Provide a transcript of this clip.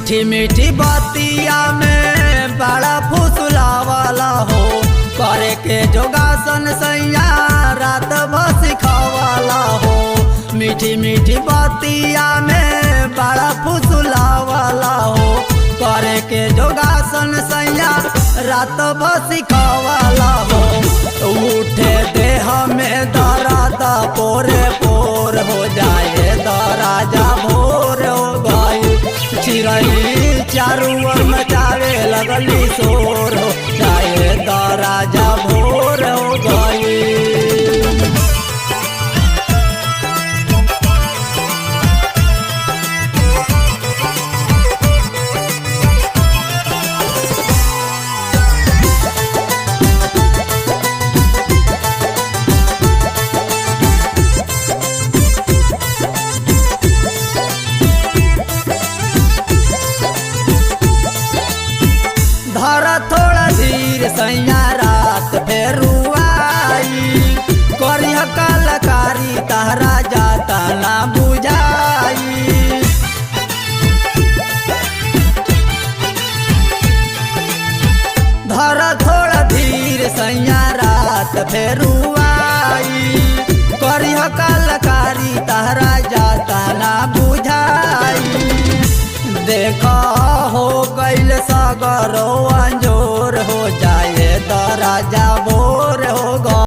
मीठी मीठी बातिया में बड़ा फुसला वाला हो, करे के जोगासन सैया रात भर सिखावाला हो। मीठी मीठी बातिया में बड़ा फुसला वाला हो, करे के जोगासन सैया रात भर सिखावाला हो। उठे देह में दर्द पोरे पोर हो जाए, दराजा भोर हो गई। चिड़ै चारू ओर मचावे लगली शोर हो जाए, दराजा भोर हो गई। धर थोड़ा धीर सैया रात फेरू आई, करिह कलकारी तहरा जाता ना बुझाई। धर थोड़ा धीर सैया रात फेरू आई, करिह कलकारी तहरा जाता ना बुझाई। देखा हो गईल सागरो